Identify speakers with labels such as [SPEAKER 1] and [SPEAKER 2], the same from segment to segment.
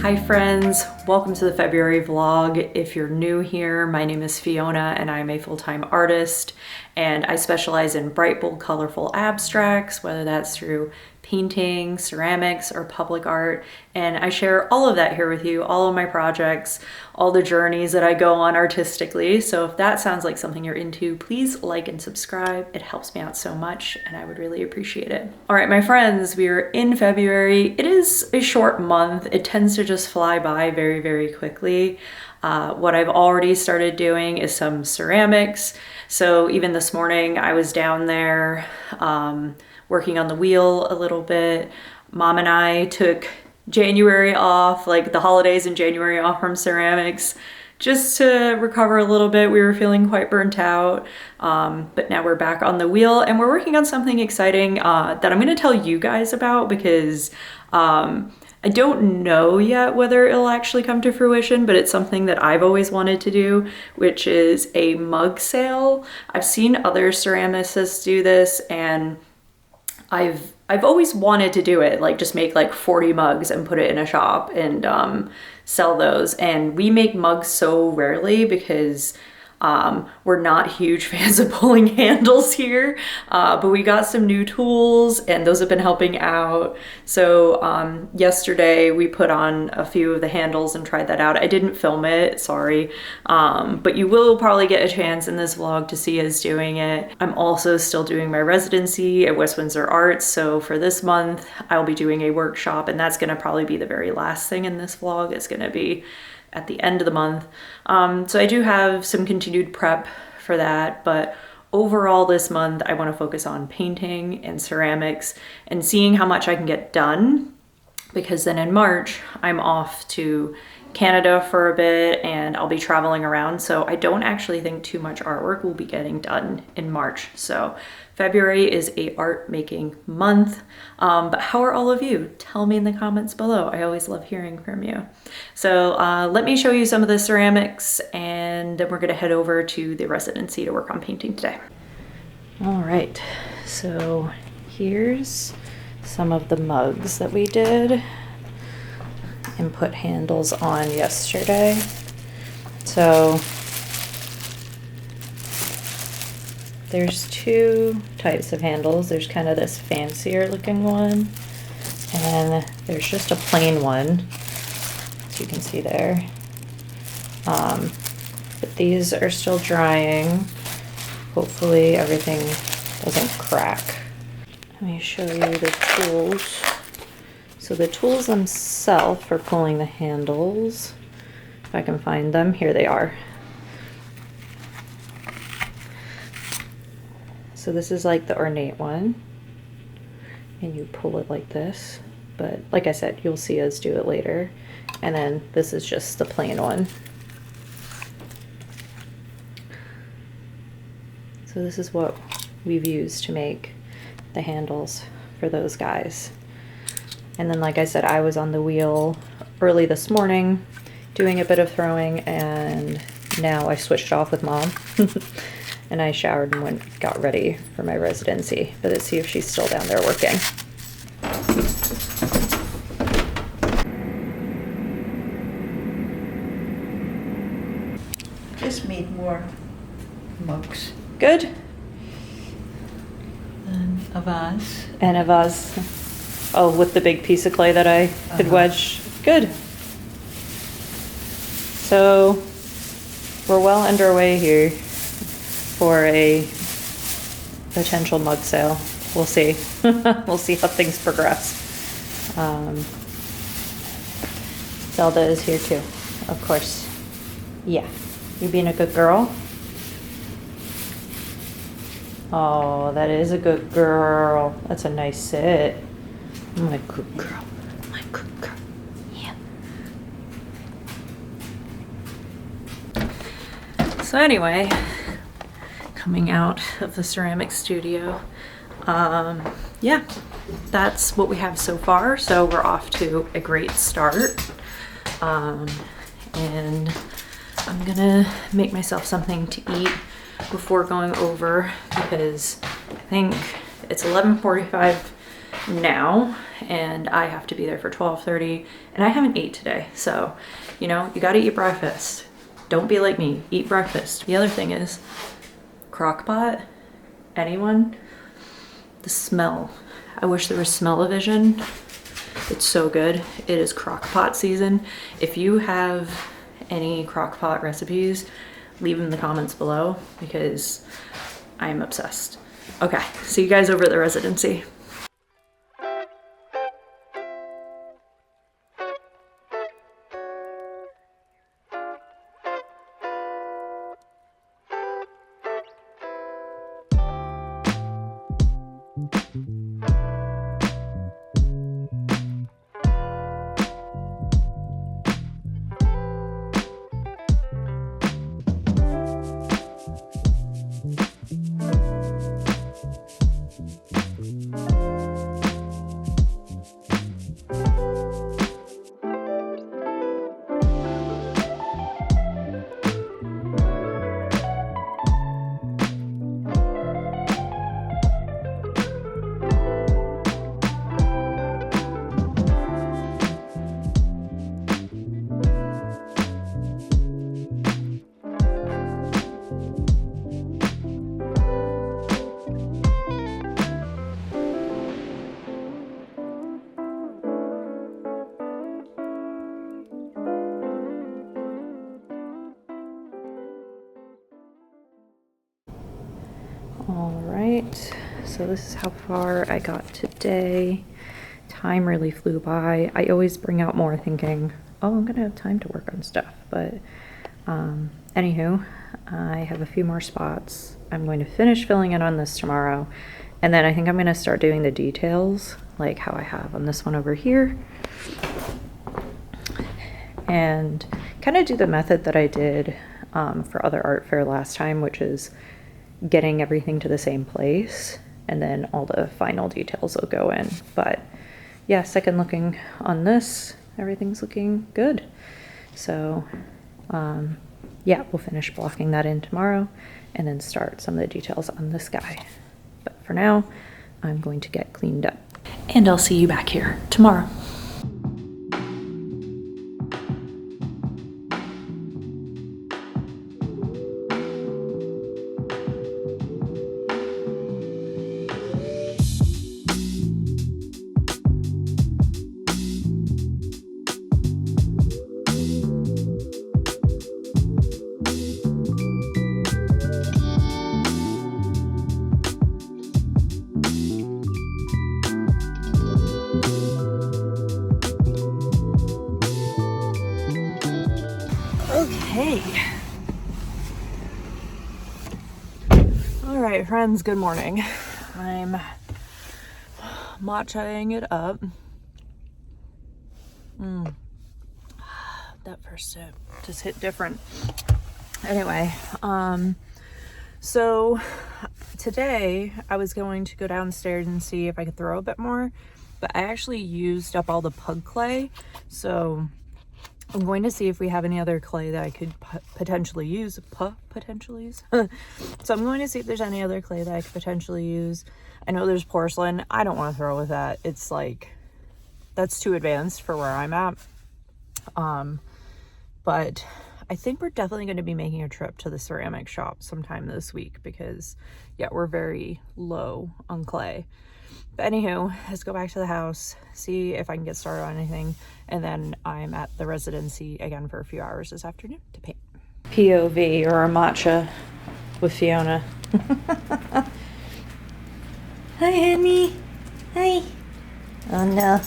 [SPEAKER 1] Hi friends, welcome to the February vlog. If you're new here, my name is Fiona and I'm a full-time artist and I specialize in bright, bold, colorful abstracts, whether that's through painting, ceramics, or public art. And I share all of that here with you, all of my projects, all the journeys that I go on artistically. So if that sounds like something you're into, please like and subscribe. It helps me out so much and I would really appreciate it. All right, my friends, we are in February. It is a short month. It tends to just fly by very, very quickly. What I've already started doing is some ceramics. So even this morning I was down there working on the wheel a little bit. Mom and I took January off, like the holidays in January off from ceramics, just to recover a little bit. We were feeling quite burnt out, but now we're back on the wheel and we're working on something exciting that I'm gonna tell you guys about because I don't know yet whether it'll actually come to fruition, but it's something that I've always wanted to do, which is a mug sale. I've seen other ceramicists do this and I've always wanted to do it, like just make like 40 mugs and put it in a shop and sell those. And we make mugs so rarely because we're not huge fans of pulling handles here, but we got some new tools and those have been helping out. So yesterday we put on a few of the handles and tried that out. I didn't film it, sorry, but you will probably get a chance in this vlog to see us doing it. I'm also still doing my residency at West Windsor Arts, so for this month I'll be doing a workshop and that's gonna probably be the very last thing in this vlog. It's gonna be at the end of the month. So I do have some continued prep for that, but overall this month I want to focus on painting and ceramics and seeing how much I can get done, because then in March I'm off to Canada for a bit and I'll be traveling around, so I don't actually think too much artwork will be getting done in March. So February is a art making month, but how are all of you? Tell me in the comments below. I always love hearing from you. So let me show you some of the ceramics and then we're gonna head over to the residency to work on painting today. All right, so here's some of the mugs that we did and put handles on yesterday. So there's two types of handles. There's kind of this fancier looking one and there's just a plain one, as you can see there. But these are still drying. Hopefully everything doesn't crack. Let me show you the tools. So the tools themselves for pulling the handles, if I can find them, here they are. So this is like the ornate one, and you pull it like this, but like I said, you'll see us do it later. And then this is just the plain one. So this is what we've used to make the handles for those guys. And then like I said, I was on the wheel early this morning doing a bit of throwing, and now I switched off with Mom. And I showered and got ready for my residency. But let's see if she's still down there working.
[SPEAKER 2] Just made more mugs.
[SPEAKER 1] Good.
[SPEAKER 2] And a vase.
[SPEAKER 1] And a vase. Oh, with the big piece of clay that I had wedged. Good. So we're well underway here for a potential mug sale. We'll see. We'll see how things progress. Zelda is here too, of course. Yeah, you being a good girl? Oh, that is a good girl. That's a nice sit. I'm a good girl. I'm a good girl. Yeah. So anyway, coming out of the ceramic studio, yeah, that's what we have so far. So we're off to a great start, and I'm gonna make myself something to eat before going over because I think it's 11:45 now, and I have to be there for 12:30, and I haven't ate today. So, you know, you gotta eat breakfast. Don't be like me, eat breakfast. The other thing is, crock pot, anyone? The smell. I wish there was smell-o-vision. It's so good. It is crock pot season. If you have any crock pot recipes, leave them in the comments below because I'm obsessed. Okay, see you guys over at the Residency. All right, so this is how far I got today. Time really flew by. I always bring out more thinking, oh, I'm gonna have time to work on stuff, but anywho, I have a few more spots. I'm going to finish filling in on this tomorrow, and then I think I'm gonna start doing the details, like how I have on this one over here, and kind of do the method that I did for other art fair last time, which is getting everything to the same place, and then all the final details will go in. But yeah, second looking on this, everything's looking good. So yeah, we'll finish blocking that in tomorrow and then start some of the details on this guy. But for now, I'm going to get cleaned up, and I'll see you back here tomorrow. Okay. All right, friends, good morning. I'm matchaing it up. That first sip just hit different. Anyway, so today I was going to go downstairs and see if I could throw a bit more, but I actually used up all the pug clay. So I'm going to see if we have any other clay that I could potentially use. So I'm going to see if there's any other clay that I could potentially use. I know there's porcelain. I don't want to throw with that. It's like, that's too advanced for where I'm at. But I think we're definitely going to be making a trip to the ceramic shop sometime this week because, yeah, we're very low on clay. But anywho, let's go back to the house, see if I can get started on anything, and then I'm at the Residency again for a few hours this afternoon to paint. POV, or a matcha with Fiona. Hi, honey. Hi. Oh no,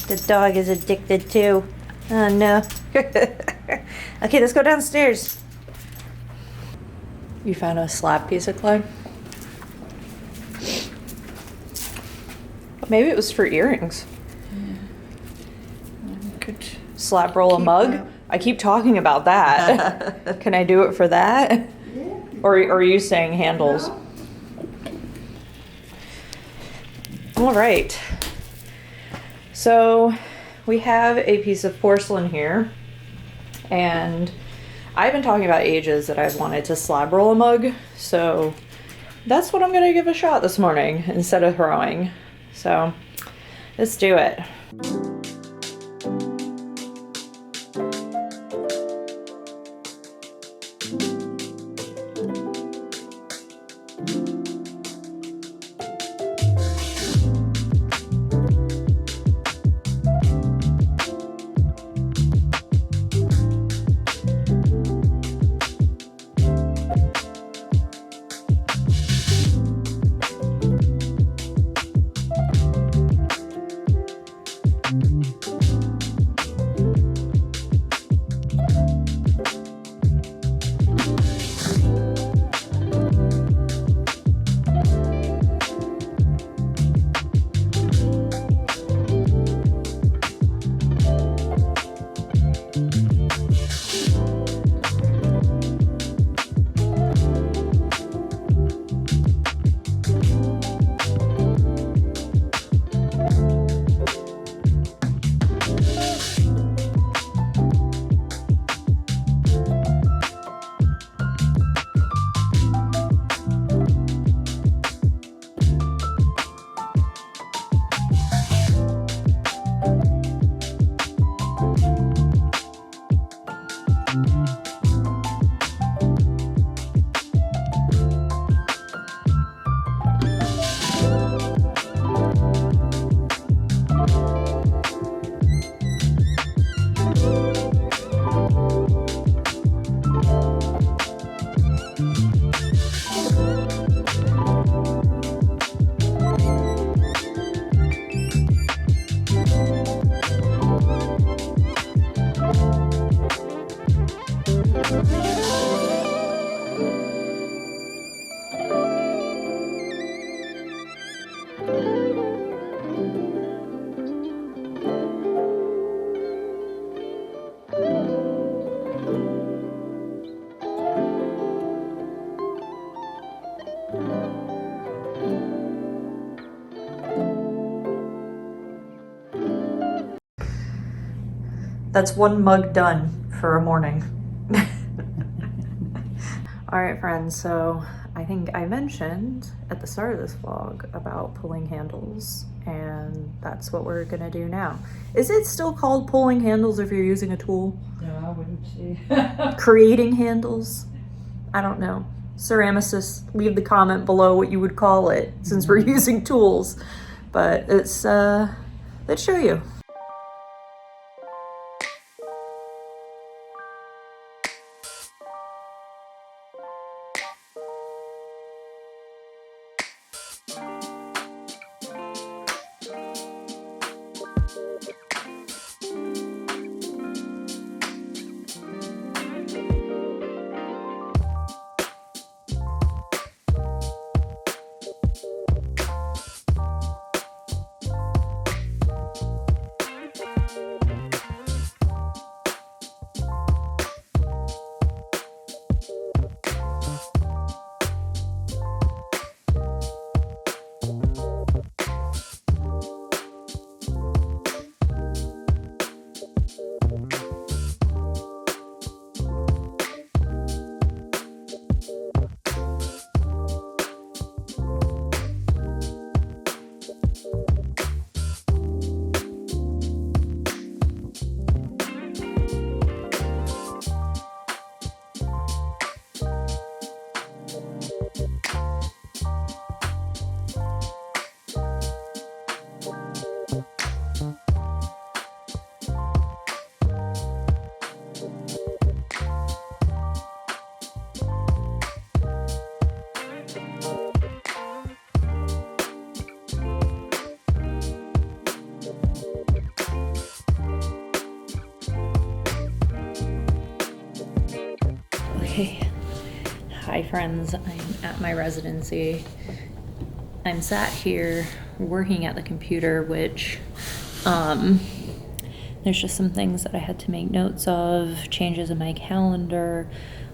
[SPEAKER 1] the dog is addicted too. Oh no. Okay, let's go downstairs. You found a slab piece of clay? Maybe it was for earrings.
[SPEAKER 2] Yeah. Could
[SPEAKER 1] Slab roll a mug?
[SPEAKER 2] that.
[SPEAKER 1] I keep talking about that. Can I do it for that?
[SPEAKER 2] Yeah.
[SPEAKER 1] Or are you saying handles? All right. So we have a piece of porcelain here, and I've been talking about ages that I've wanted to slab roll a mug, so that's what I'm gonna give a shot this morning instead of throwing. So Let's do it. That's one mug done for a morning. All right, friends, so I think I mentioned at the start of this vlog about pulling handles, and that's what we're gonna do now. Is it still called pulling handles if you're using a tool?
[SPEAKER 2] No, I wouldn't say.
[SPEAKER 1] Creating handles? I don't know. Ceramicists, leave the comment below what you would call it since we're using tools. But it's, let's show you. Okay, hi friends, I'm at my residency. I'm sat here working at the computer, which there's just some things that I had to make notes of, changes in my calendar.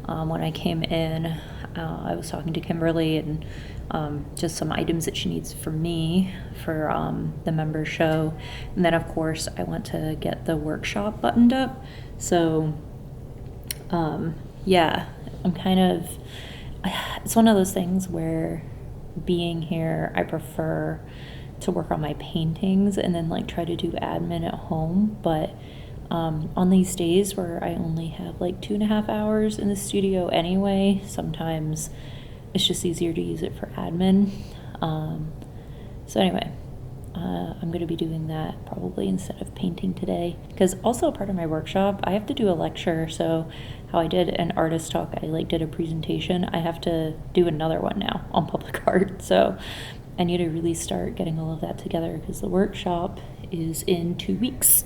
[SPEAKER 1] When I came in, I was talking to Kimberly and just some items that she needs from me for the member show. And then of course I went to get the workshop buttoned up. So yeah, I'm kind of, it's one of those things where being here, I prefer to work on my paintings and then like try to do admin at home. But on these days where I only have like 2.5 hours in the studio anyway, sometimes it's just easier to use it for admin. So anyway, I'm going to be doing that probably instead of painting today, because also part of my workshop I have to do a lecture. So how I did an artist talk, I like did a presentation, I have to do another one now on public art. So I need to really start getting all of that together, because the workshop is in 2 weeks.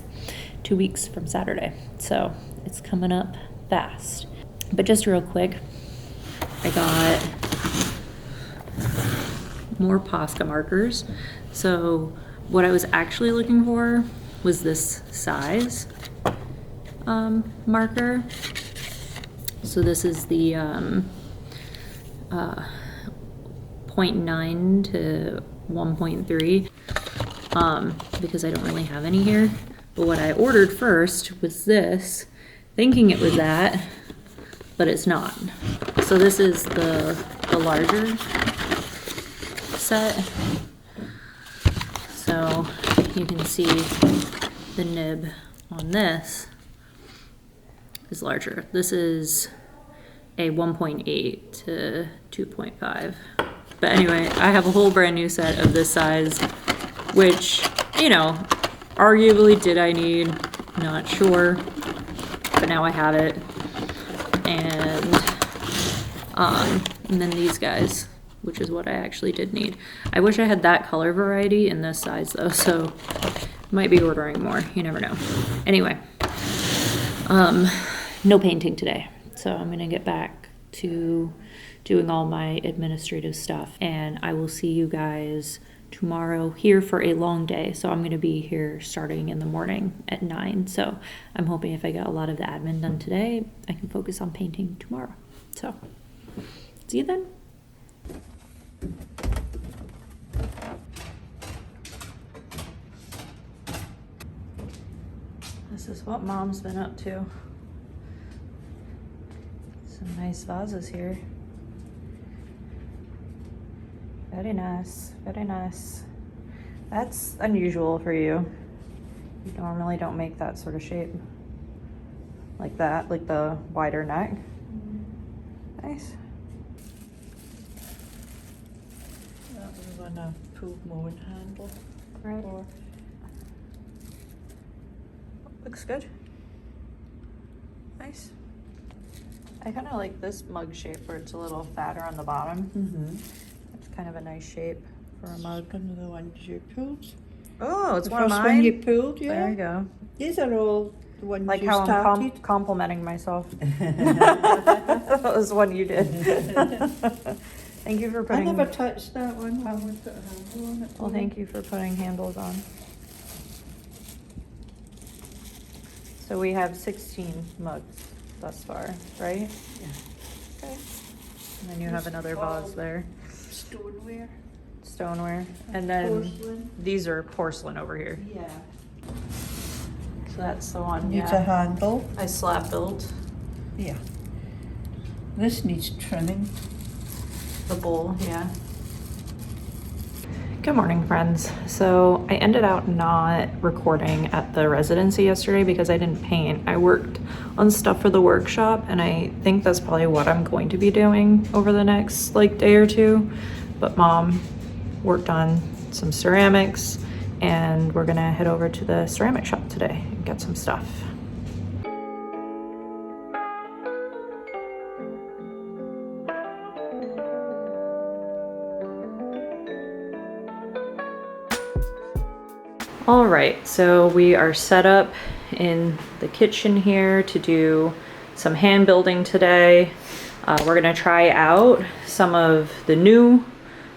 [SPEAKER 1] 2 weeks from Saturday, so it's coming up fast. But just real quick, I got more Posca markers. So what I was actually looking for was this size marker. So this is the 0.9 to 1.3 because I don't really have any here. But what I ordered first was this, thinking it was that, but it's not. So this is the larger set. So you can see the nib on this is larger. This is a 1.8 to 2.5. But anyway, I have a whole brand new set of this size, which, you know, arguably did I need? Not sure. But now I have it. And then these guys, which is what I actually did need. I wish I had that color variety in this size though, so might be ordering more. You never know. Anyway, no painting today. So I'm gonna get back to doing all my administrative stuff, and I will see you guys tomorrow here for a long day. So I'm gonna be here starting in the morning at 9. So I'm hoping if I get a lot of the admin done today, I can focus on painting tomorrow. So see you then. This is what Mom's been up to. Some nice vases here. Very nice, very nice. That's unusual for you. You normally don't make that sort of shape. Like that, like the wider neck. Nice.
[SPEAKER 2] That was on a pulled mowing handle.
[SPEAKER 1] Right.
[SPEAKER 2] Or
[SPEAKER 1] Looks good. Nice. I kind of like this mug shape where it's a little fatter on the bottom. It's kind of a nice shape for a mug.
[SPEAKER 2] one of the ones you pulled.
[SPEAKER 1] Oh, it's
[SPEAKER 2] The
[SPEAKER 1] one of
[SPEAKER 2] first
[SPEAKER 1] mine.
[SPEAKER 2] one you pulled, yeah.
[SPEAKER 1] There you go.
[SPEAKER 2] These are all the ones
[SPEAKER 1] Like
[SPEAKER 2] you
[SPEAKER 1] how I'm
[SPEAKER 2] started.
[SPEAKER 1] complimenting myself. That was one you did. Thank you for
[SPEAKER 2] I
[SPEAKER 1] putting.
[SPEAKER 2] never touched that one. I would put a handle on it.
[SPEAKER 1] Well, thank you for putting handles on. So we have 16 mugs thus far, right?
[SPEAKER 2] Yeah.
[SPEAKER 1] Okay. And then you have another vase there.
[SPEAKER 2] Stoneware.
[SPEAKER 1] Stoneware. And then
[SPEAKER 2] Porcelain.
[SPEAKER 1] these are porcelain over here.
[SPEAKER 2] Yeah.
[SPEAKER 1] So that's the one.
[SPEAKER 2] Needs a handle.
[SPEAKER 1] I slab built
[SPEAKER 2] Yeah. This needs trimming.
[SPEAKER 1] the bowl, yeah. Good morning, friends. So I ended up not recording at the residency yesterday because I didn't paint. I worked on stuff for the workshop, and I think that's probably what I'm going to be doing over the next like day or two. But Mom worked on some ceramics, and we're gonna head over to the ceramic shop today and get some stuff. All right, so we are set up in the kitchen here to do some hand building today. We're gonna try out some of the new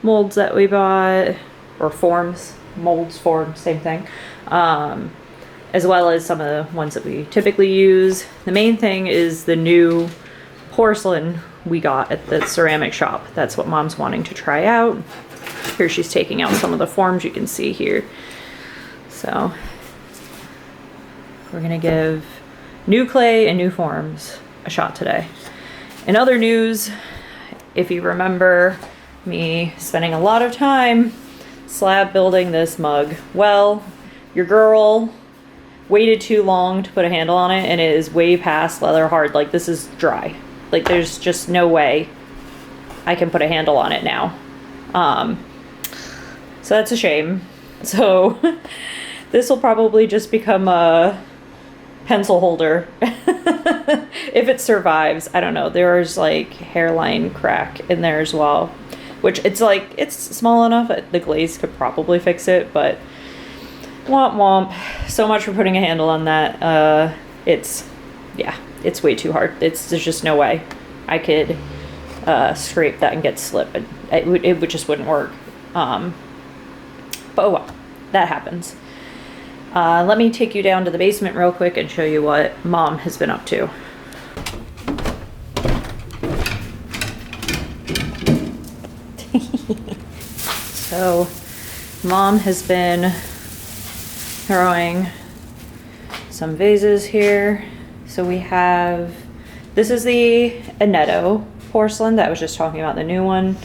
[SPEAKER 1] molds that we bought, or forms, molds, forms, same thing, as well as some of the ones that we typically use. The main thing is the new porcelain we got at the ceramic shop. That's what Mom's wanting to try out. Here she's taking out some of the forms you can see here. So we're gonna give new clay and new forms a shot today. In other news, if you remember me spending a lot of time Slab building this mug. Well, your girl waited too long to put a handle on it, and it is way past leather hard. Like, this is dry. Like, there's just no way I can put a handle on it now. So that's a shame. So this will probably just become a pencil holder if it survives. I don't know. There's like hairline crack in there as well, which it's like, it's small enough that the glaze could probably fix it, but womp womp. So much for putting a handle on that. It's way too hard. There's just no way I could scrape that and get slip, and it just wouldn't work. But oh well, that happens. Let me take you down to the basement real quick and show you what Mom has been up to. So Mom has been throwing some vases here. So we have, this is the Annetto porcelain that I was just talking about, the new one.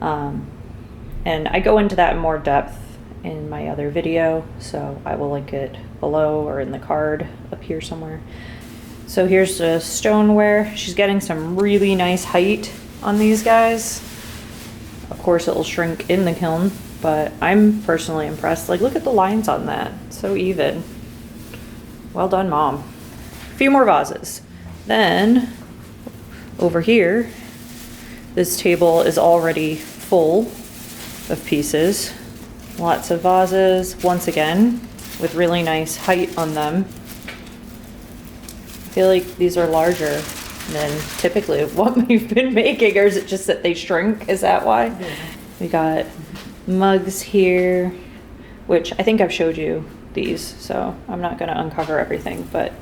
[SPEAKER 1] And I go into that in more depth in my other video, so I will link it below or in the card up here somewhere. So here's the stoneware. She's getting some really nice height on these guys. Of course it'll shrink in the kiln, but I'm personally impressed. Like, look at the lines on that, so even. Well done, Mom. A few more vases. Then over here, this table is already full of pieces. Lots of vases, once again, with really nice height on them. I feel like these are larger than typically what we've been making, or is it just that they shrink? Is that why? Yeah. We got mugs here, which I think I've showed you these, so I'm not gonna uncover everything, but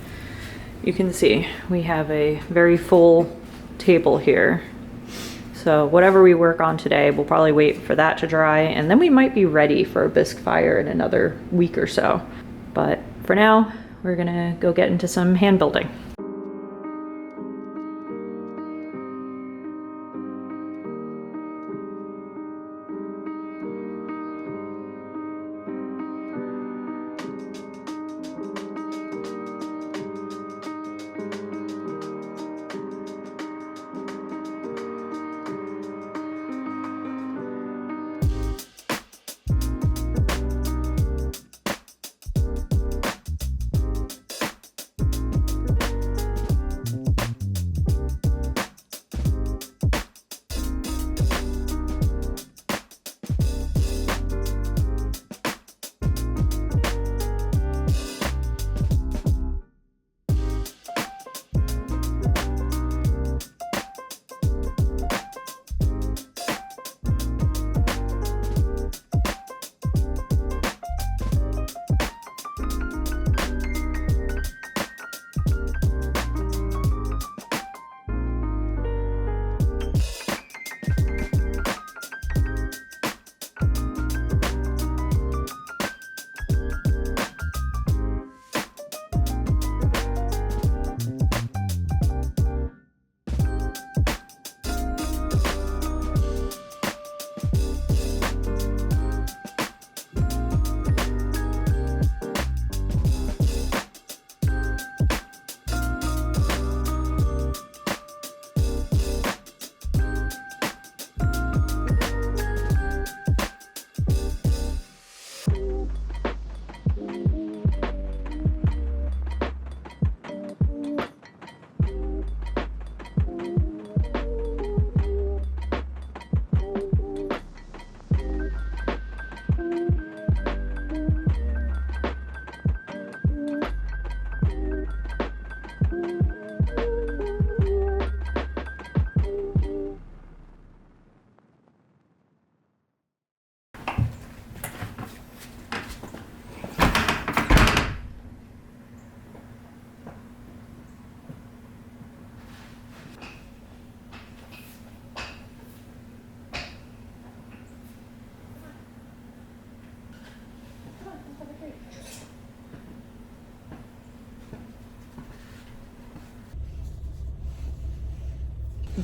[SPEAKER 1] you can see we have a very full table here. So whatever we work on today, we'll probably wait for that to dry, and then we might be ready for a bisque fire in another week or so. But for now, we're gonna go get into some hand building.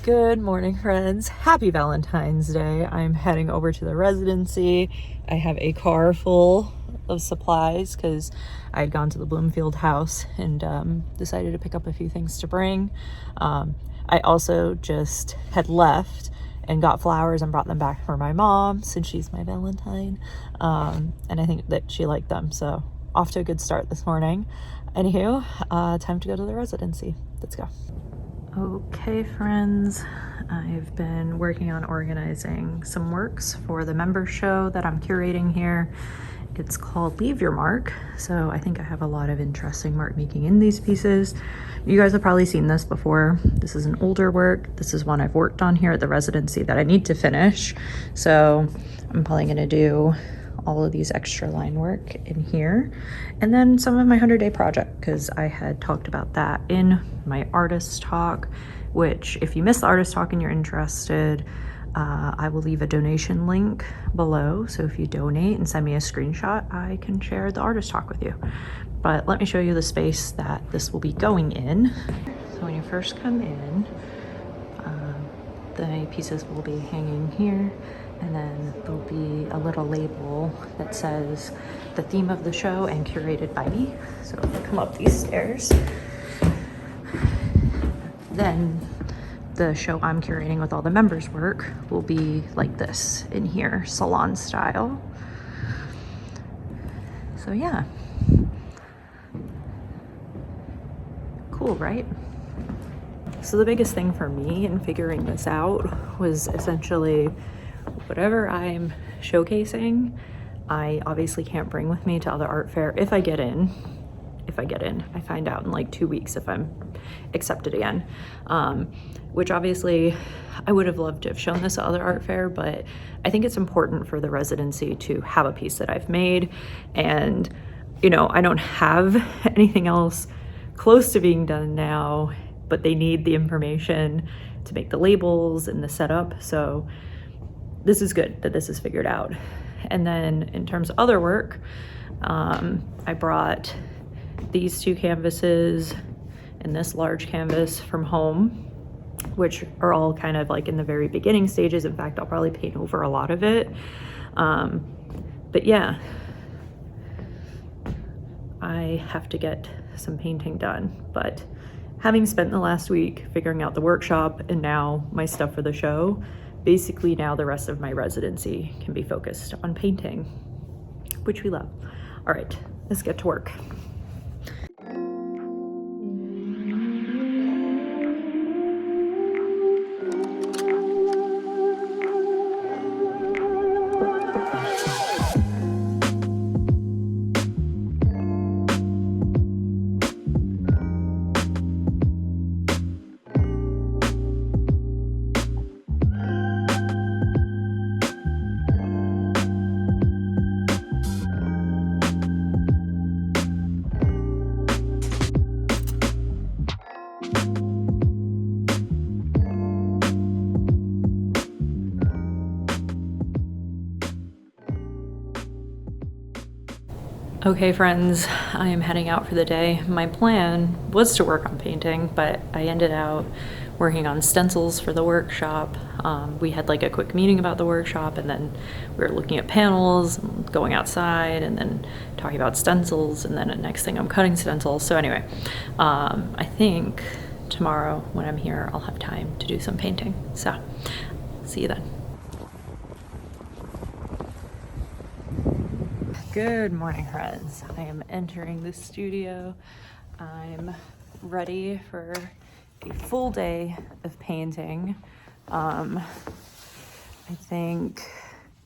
[SPEAKER 1] Good morning, friends. Happy Valentine's Day. I'm heading over to the Residency. I have a car full of supplies because I had gone to the Bloomfield house and decided to pick up a few things to bring. I also just had left and got flowers and brought them back for my mom since she's my Valentine. And I think that she liked them. So off to a good start this morning. Anywho, time to go to the Residency. Let's go. Okay, friends, I've been working on organizing some works for the member show that I'm curating here. It's called Leave Your Mark. So I think I have a lot of interesting mark making in these pieces. You guys have probably seen this before. This is an older work. This is one I've worked on here at the Residency that I need to finish. So I'm probably gonna do all of these extra line work in here, and then some of my 100-day project, because I had talked about that in my artist talk, which if you missed the artist talk and you're interested, I will leave a donation link below. So if you donate and send me a screenshot, I can share the artist talk with you. But let me show you the space that this will be going in. So when you first come in, the pieces will be hanging here. And then there'll be a little label that says the theme of the show and curated by me. So if I come up these stairs, then the show I'm curating with all the members' work will be like this in here, salon style. So yeah. Cool, right? So the biggest thing for me in figuring this out was essentially whatever I'm showcasing, I obviously can't bring with me to other art fair if I get in. I find out in like 2 weeks if I'm accepted again. Which obviously I would have loved to have shown this at other art fair, but I think it's important for the Residency to have a piece that I've made. And, you know, I don't have anything else close to being done now, but they need the information to make the labels and the setup. So this is good that this is figured out. And then in terms of other work, I brought these two canvases and this large canvas from home, which are all kind of like in the very beginning stages. In fact, I'll probably paint over a lot of it. But yeah, I have to get some painting done. But having spent the last week figuring out the workshop and now my stuff for the show, basically now the rest of my Residency can be focused on painting, which we love. All right, let's get to work. Okay, friends, I am heading out for the day. My plan was to work on painting, but I ended out working on stencils for the workshop. We had like a quick meeting about the workshop, and then we were looking at panels, and going outside, and then talking about stencils, and then the next thing I'm cutting stencils. So anyway, I think tomorrow when I'm here, I'll have time to do some painting. So see you then. Good morning, friends. I am entering the studio. I'm ready for a full day of painting. I think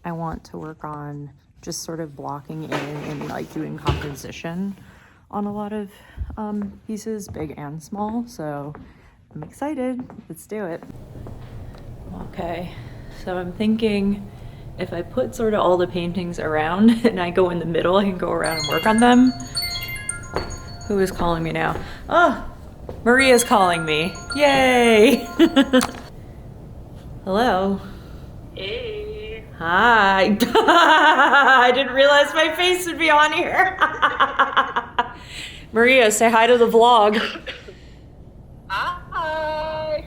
[SPEAKER 1] I want to work on just sort of blocking in and like doing composition on a lot of pieces, big and small. So I'm excited. Let's do it. Okay, so I'm thinking if I put sort of all the paintings around and I go in the middle, I can go around and work on them. Who is calling me now? Oh, Maria's calling me. Yay! Hello.
[SPEAKER 3] Hey.
[SPEAKER 1] Hi. I didn't realize my face would be on here. Maria, say hi to the vlog.
[SPEAKER 3] Hi.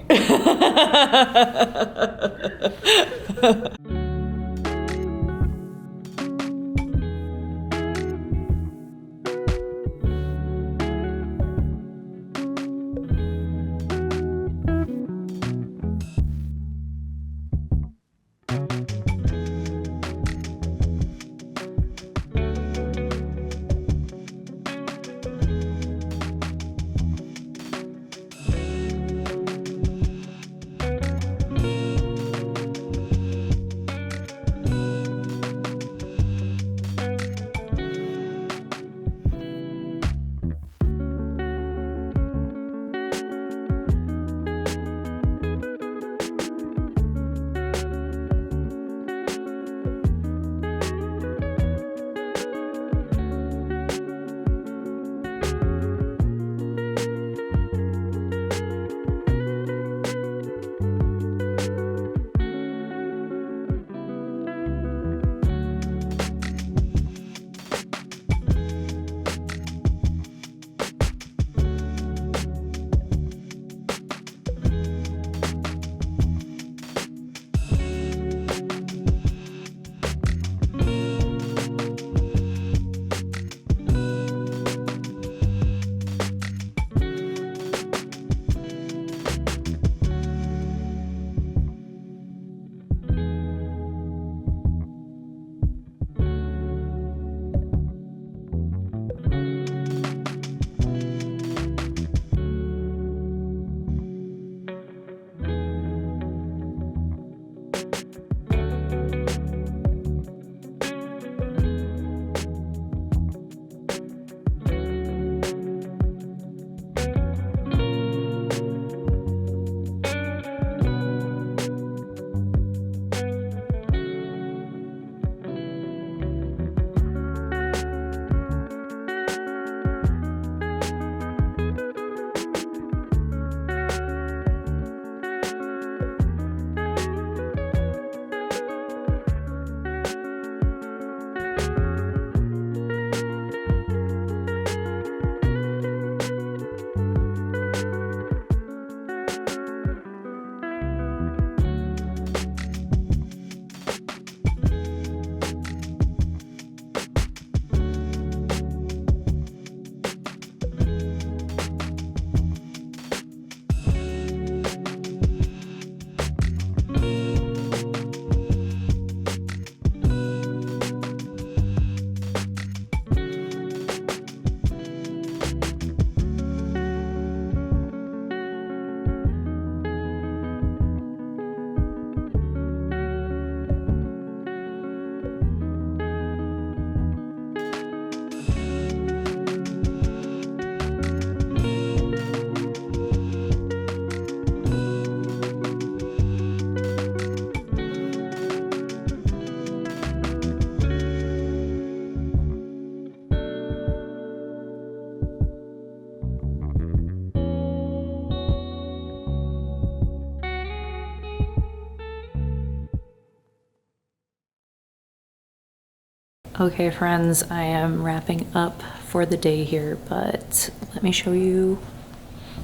[SPEAKER 1] Okay friends, I am wrapping up for the day here, but let me show you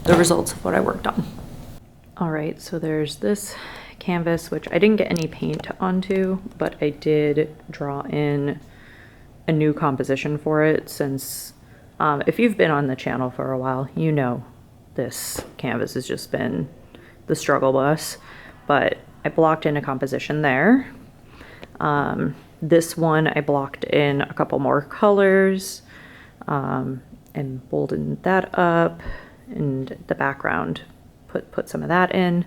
[SPEAKER 1] the results of what I worked on. All right, so there's this canvas, which I didn't get any paint onto, but I did draw in a new composition for it since if you've been on the channel for a while, you know this canvas has just been the struggle bus, but I blocked in a composition there. This one I blocked in a couple more colors and boldened that up, and the background put some of that in.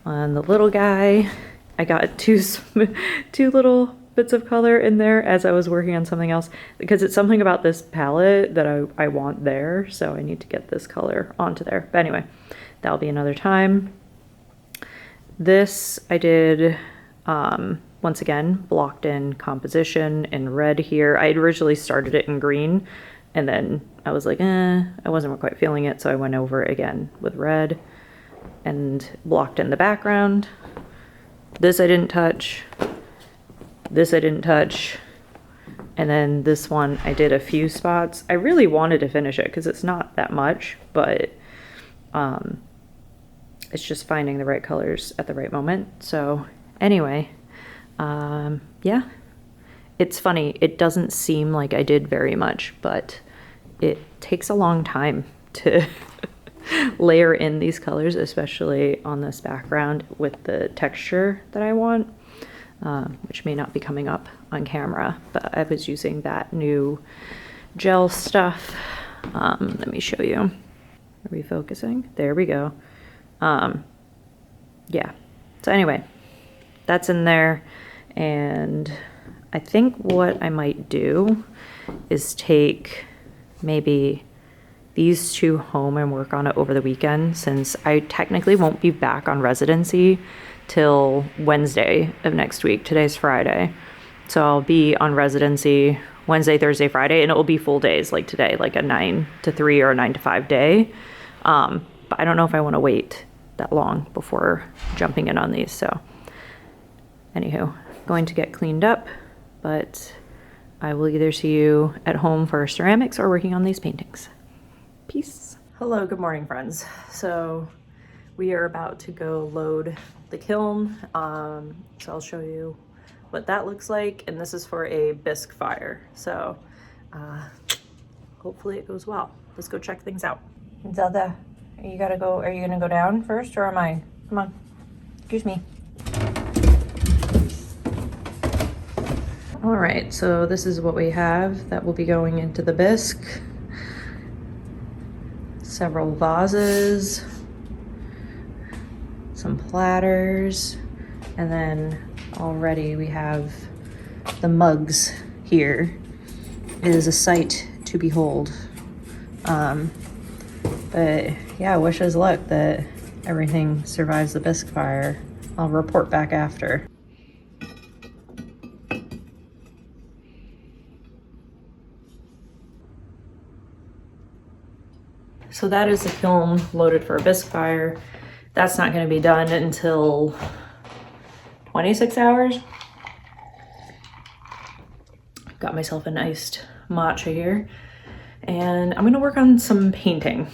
[SPEAKER 1] On the little guy, I got two little bits of color in there as I was working on something else, because it's something about this palette that I want there, so I need to get this color onto there. But anyway, that'll be another time. This I did once again blocked in composition in red here. I had originally started it in green, and then I was like, I wasn't quite feeling it, so I went over it again with red and blocked in the background. This I didn't touch. This I didn't touch. And then this one I did a few spots. I really wanted to finish it because it's not that much, but it's just finding the right colors at the right moment. So anyway, yeah, it's funny. It doesn't seem like I did very much, but it takes a long time to layer in these colors, especially on this background with the texture that I want, which may not be coming up on camera, but I was using that new gel stuff. Let me show you. Are we focusing? There we go. Yeah. So anyway, that's in there. And I think what I might do is take maybe these two home and work on it over the weekend, since I technically won't be back on residency till Wednesday of next week. Today's Friday. So I'll be on residency Wednesday, Thursday, Friday, and it will be full days like today, like a 9 to 3 or a 9 to 5 day. But I don't know if I want to wait that long before jumping in on these. So anywho, going to get cleaned up, but I will either see you at home for ceramics or working on these paintings. Peace. Hello, good morning, friends. So we are about to go load the kiln. So I'll show you what that looks like. And this is for a bisque fire. So hopefully it goes well. Let's go check things out. Zelda, you gotta go. Are you gonna go down first or am I? Come on. Excuse me. All right, so this is what we have that will be going into the bisque. Several vases, some platters, and then already we have the mugs here. It is a sight to behold. But yeah, wish us luck that everything survives the bisque fire. I'll report back after. So that is the kiln loaded for a bisque fire. That's not going to be done until 26 hours. Got myself an iced matcha here, and I'm going to work on some painting.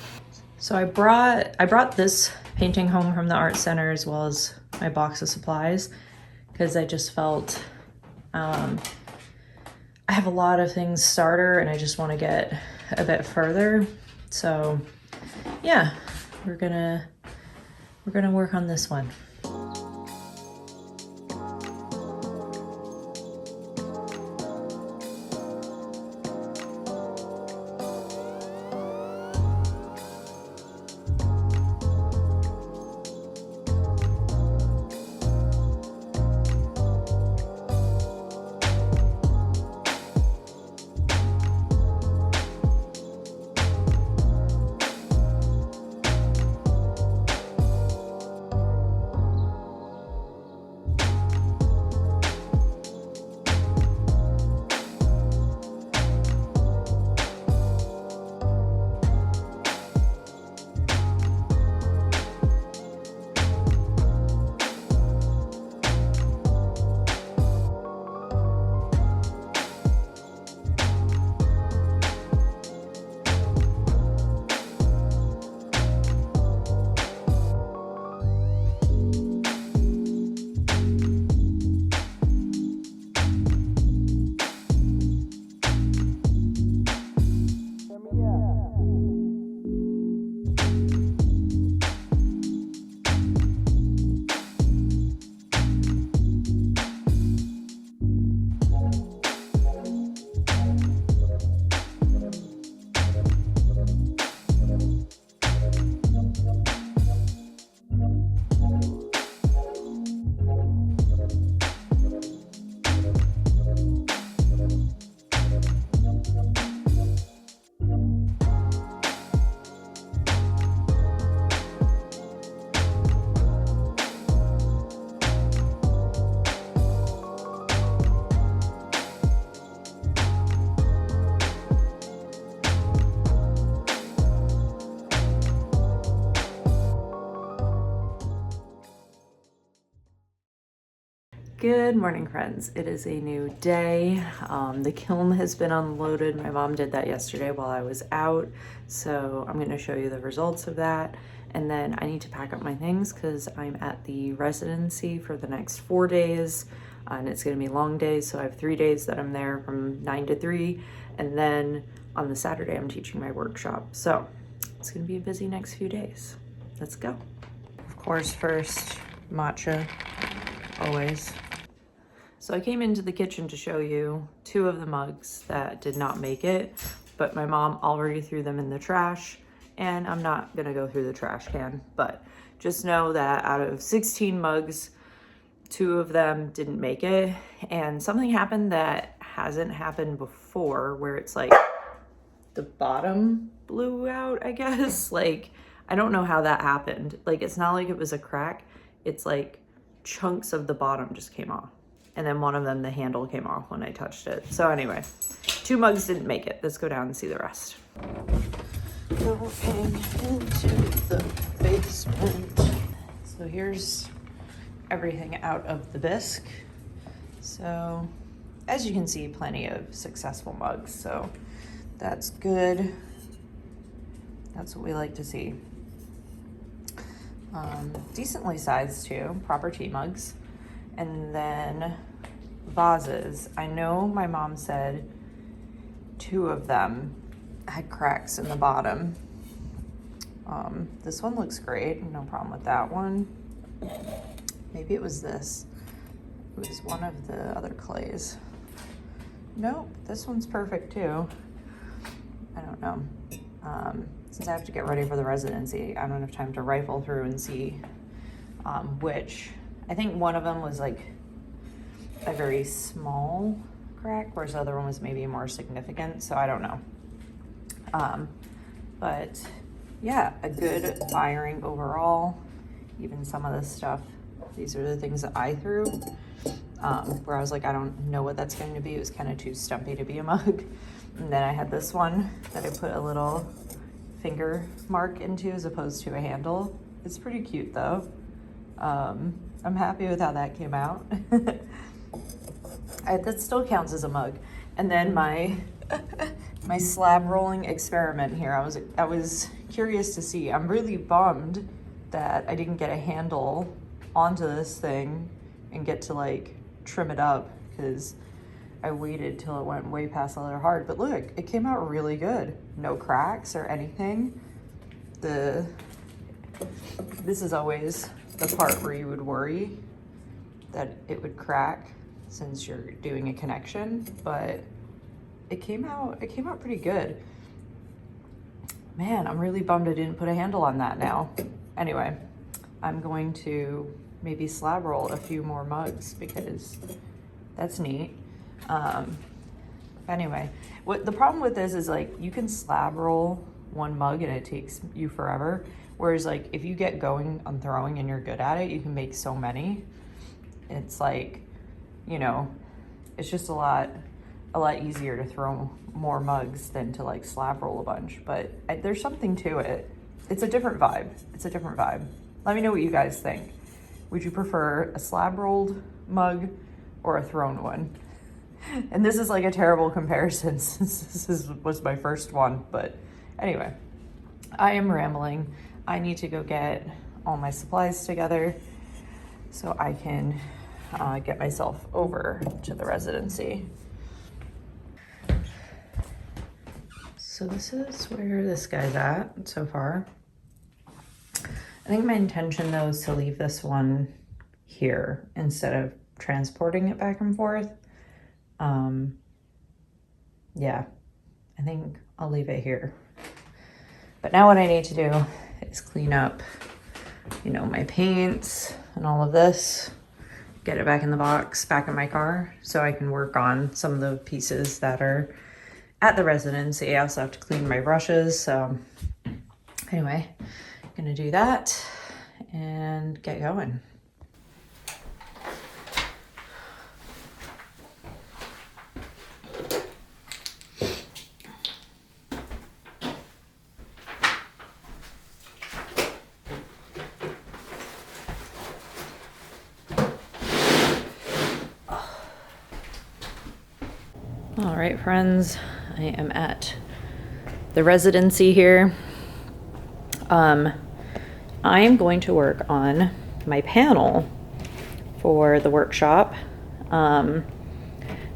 [SPEAKER 1] So I brought this painting home from the art center as well as my box of supplies, because I just felt I have a lot of things starter and I just want to get a bit further. So yeah, we're gonna work on this one. Good morning, friends. It is a new day. The kiln has been unloaded. My mom did that yesterday while I was out, so I'm going to show you the results of that. And then I need to pack up my things because I'm at the residency for the next 4 days. And it's gonna be long days, so I have 3 days that I'm there from 9 to 3. And then on the Saturday, I'm teaching my workshop. So it's gonna be a busy next few days. Let's go. Of course, first, matcha, always. So I came into the kitchen to show you 2 of the mugs that did not make it, but my mom already threw them in the trash, and I'm not gonna go through the trash can, but just know that out of 16 mugs, 2 of them didn't make it, and something happened that hasn't happened before, where it's like the bottom blew out, I guess. Like, I don't know how that happened. Like, it's not like it was a crack, it's like chunks of the bottom just came off. And then one of them, the handle came off when I touched it. So anyway, 2 mugs didn't make it. Let's go down and see the rest. Going into the basement. So here's everything out of the bisque. So as you can see, plenty of successful mugs. So that's good. That's what we like to see. Decently sized too, proper tea mugs. And then vases. I know my mom said 2 of them had cracks in the bottom. This one looks great, no problem with that one. Maybe it was this. It was one of the other clays. Nope, this one's perfect too. I don't know. Since I have to get ready for the residency, I don't have time to rifle through and see which. I think one of them was like a very small crack, whereas the other one was maybe more significant, so I don't know. But yeah, a good firing overall. Even some of this stuff, these are the things that I threw, where I was like, I don't know what that's going to be. It was kind of too stumpy to be a mug. And then I had this one that I put a little finger mark into as opposed to a handle. It's pretty cute though. I'm happy with how that came out. That still counts as a mug. And then my slab rolling experiment here, I was curious to see. I'm really bummed that I didn't get a handle onto this thing and get to like trim it up, because I waited till it went way past the letter hard. But look, it came out really good. No cracks or anything. This is always the part where you would worry that it would crack since you're doing a connection, but it came out pretty good. Man, I'm really bummed I didn't put a handle on that now. Anyway, I'm going to maybe slab roll a few more mugs because that's neat. Anyway, what the problem with this is, like, you can slab roll 1 mug and it takes you forever. Whereas like if you get going on throwing and you're good at it, you can make so many. It's like, you know, it's just a lot easier to throw more mugs than to like slab roll a bunch. But there's something to it. It's a different vibe. It's a different vibe. Let me know what you guys think. Would you prefer a slab rolled mug or a thrown one? And this is like a terrible comparison since this was my first one. But anyway, I am rambling. I need to go get all my supplies together so I can get myself over to the residency. So this is where this guy's at so far. I think my intention though is to leave this one here instead of transporting it back and forth. Yeah, I think I'll leave it here. But now what I need to do is clean up, you know, my paints and all of this, get it back in the box, back in my car, so I can work on some of the pieces that are at the residency. I also have to clean my brushes, so anyway, gonna do that and get going. All right, friends, I am at the residency here. I am going to work on my panel for the workshop. But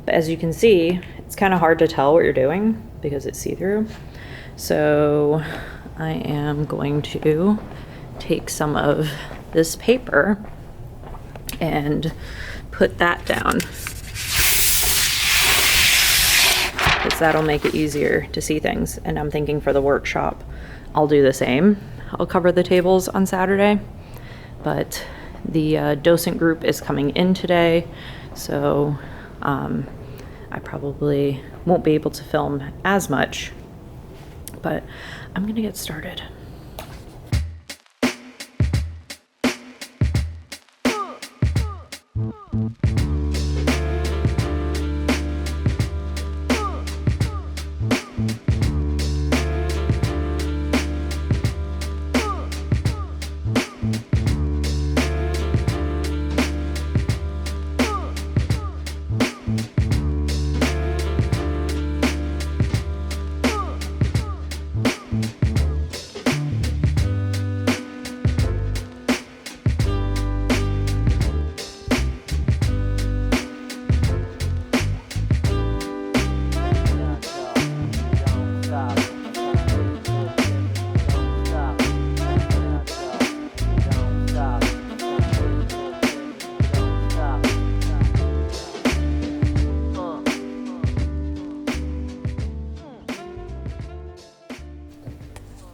[SPEAKER 1] as you can see, it's kind of hard to tell what you're doing because it's see-through. So I am going to take some of this paper and put that down, because that'll make it easier to see things. And I'm thinking for the workshop, I'll do the same. I'll cover the tables on Saturday, but the docent group is coming in today, so I probably won't be able to film as much, but I'm gonna get started.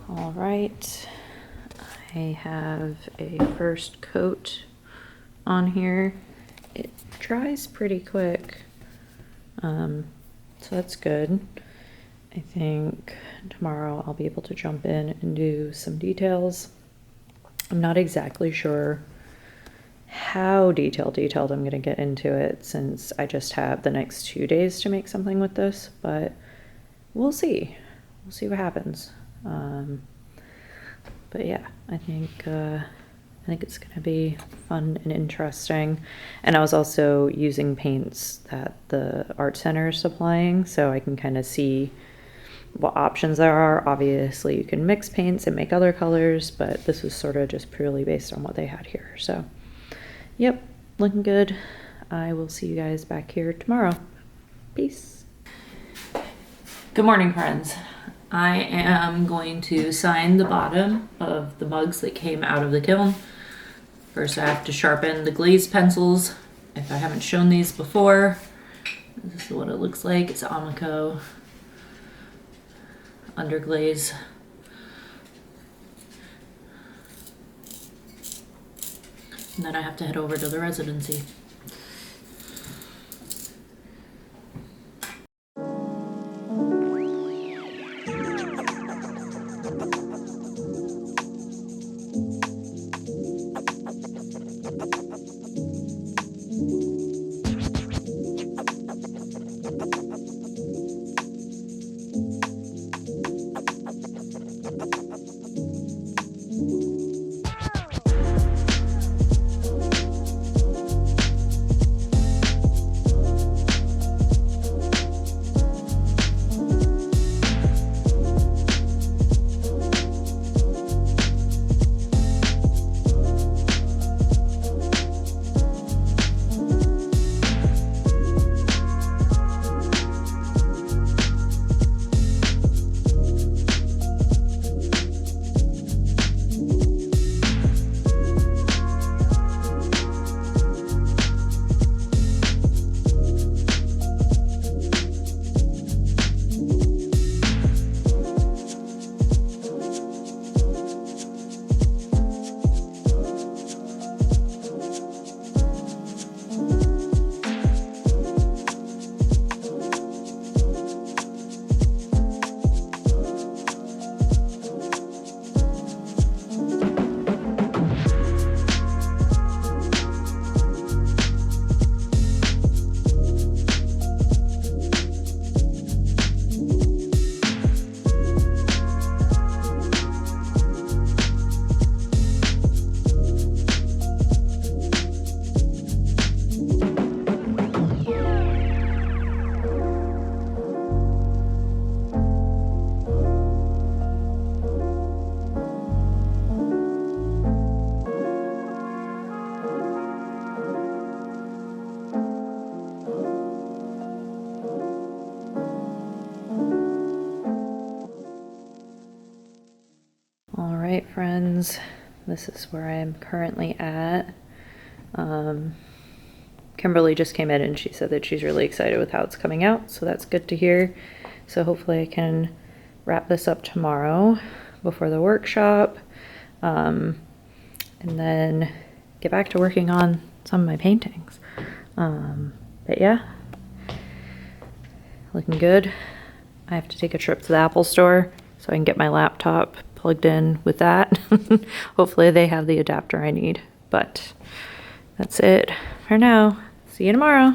[SPEAKER 1] All right, I have a first coat on here. It dries pretty quick, so that's good. I think tomorrow I'll be able to jump in and do some details. I'm not exactly sure how detailed I'm gonna get into it, since I just have the next 2 days to make something with this, but we'll see. We'll see what happens. But yeah, I think it's gonna be fun and interesting. And I was also using paints that the art center is supplying, so I can kind of see what options there are. Obviously you can mix paints and make other colors, but this was sort of just purely based on what they had here. So yep, looking good. I will see you guys back here tomorrow. Peace. Good morning, friends. I am going to sign the bottom of the mugs that came out of the kiln. First I have to sharpen the glaze pencils. If I haven't shown these before, this is what it looks like. It's Amico underglaze. And then I have to head over to the Residency. friends. This is where I'm currently at. Kimberly just came in and she said that she's really excited with how it's coming out, so that's good to hear. So hopefully I can wrap this up tomorrow before the workshop, and then get back to working on some of my paintings. But yeah, looking good. I have to take a trip to the Apple store so I can get my laptop plugged in with that. Hopefully they have the adapter I need, but that's it for now. See you tomorrow.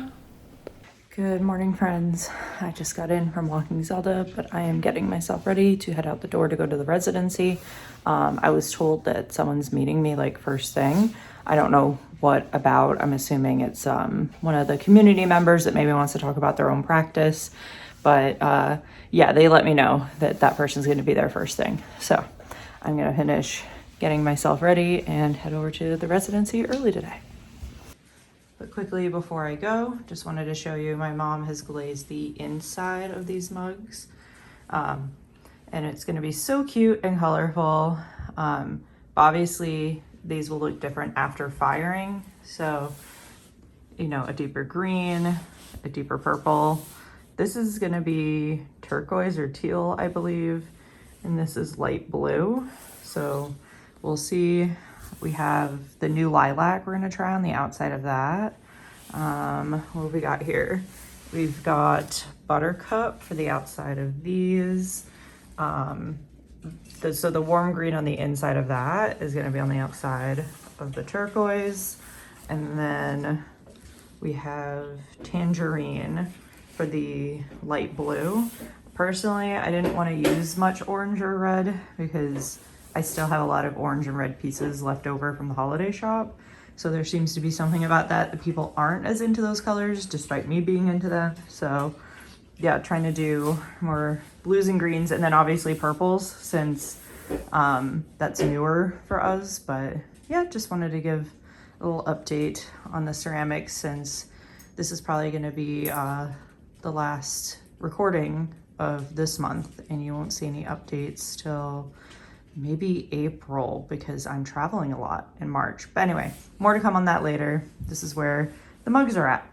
[SPEAKER 1] Good morning, friends. I just got in from walking Zelda, but I am getting myself ready to head out the door to go to the residency. I was told that someone's meeting me like first thing. I don't know what about. I'm assuming it's one of the community members that maybe wants to talk about their own practice. But yeah, they let me know that that person's going to be there first thing. So I'm going to finish getting myself ready and head over to the residency early today. But quickly before I go, just wanted to show you my mom has glazed the inside of these mugs. And it's going to be so cute and colorful. Obviously, these will look different after firing. So, you know, a deeper green, a deeper purple. This is going to be turquoise or teal, I believe. And this is light blue. So we'll see. We have the new lilac we're going to try on the outside of that. What have we got here? We've got buttercup for the outside of these. So the warm green on the inside of that is going to be on the outside of the turquoise. And then we have tangerine for the light blue. Personally, I didn't want to use much orange or red because I still have a lot of orange and red pieces left over from the holiday shop. So there seems to be something about that that people aren't as into those colors, despite me being into them. So yeah, trying to do more blues and greens, and then obviously purples, since that's newer for us. But yeah, just wanted to give a little update on the ceramics, since this is probably going to be the last recording of this month, and you won't see any updates till maybe April because I'm traveling a lot in March. But anyway, more to come on that later. This is where the mugs are at.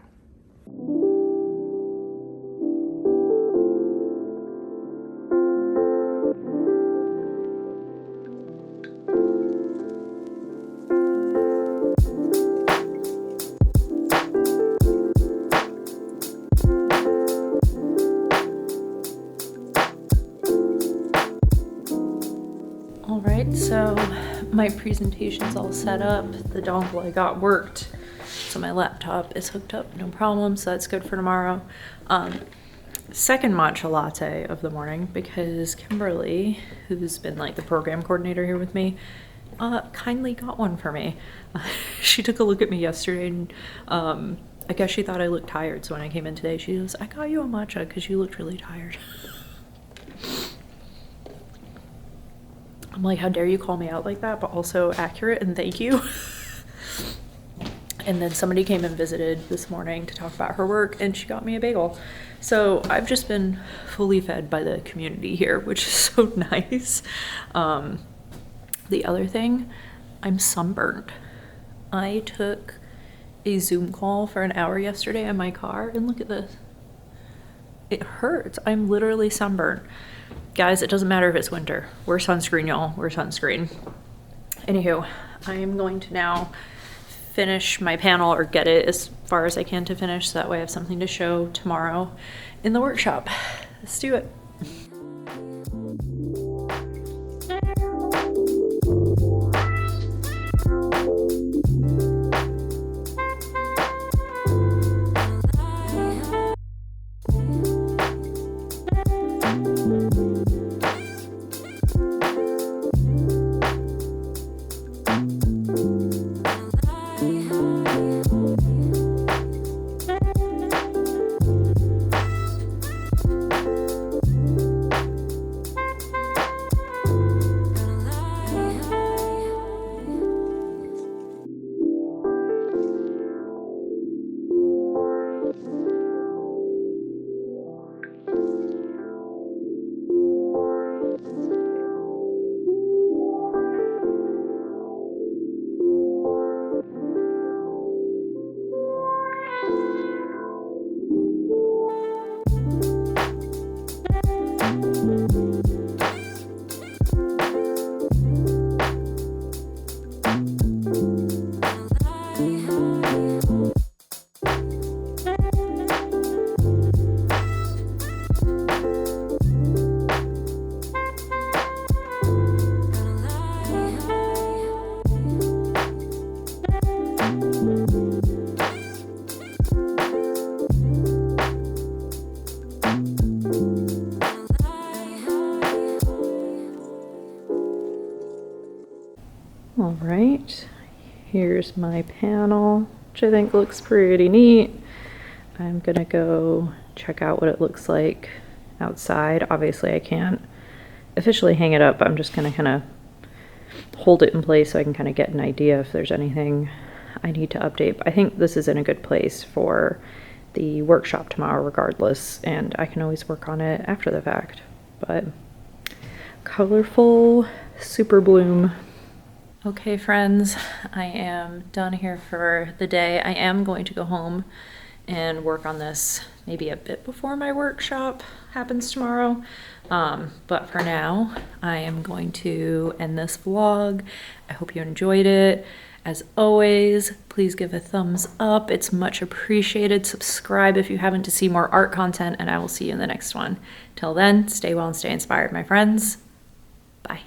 [SPEAKER 1] All right, so my presentation's all set up. The dongle I got worked, so my laptop is hooked up, no problem, so that's good for tomorrow. Second matcha latte of the morning, because Kimberly, who's been like the program coordinator here with me, kindly got one for me. She took a look at me yesterday and I guess she thought I looked tired, so when I came in today, she goes, "I got you a matcha because you looked really tired." I'm like, how dare you call me out like that, but also accurate, and thank you. And then somebody came and visited this morning to talk about her work, and she got me a bagel. So I've just been fully fed by the community here, which is so nice. The other thing, I'm sunburned. I took a Zoom call for an hour yesterday in my car, and look at this. It hurts. I'm literally sunburned. Guys, it doesn't matter if it's winter. Wear sunscreen, y'all. Wear sunscreen. Anywho, I am going to now finish my panel, or get it as far as I can to finish, so that way I have something to show tomorrow in the workshop. Let's do it. right, here's my panel, which I think looks pretty neat. I'm gonna go check out what it looks like outside. Obviously I can't officially hang it up, but I'm just gonna kind of hold it in place so I can kind of get an idea if there's anything I need to update. But I think this is in a good place for the workshop tomorrow regardless, and I can always work on it after the fact. But colorful super bloom. Okay friends, I am done here for the day. I am going to go home and work on this maybe a bit before my workshop happens tomorrow. But for now, I am going to end this vlog. I hope you enjoyed it. As always, please give a thumbs up. It's much appreciated. Subscribe if you haven't to see more art content, and I will see you in the next one. Till then, stay well and stay inspired, my friends. Bye.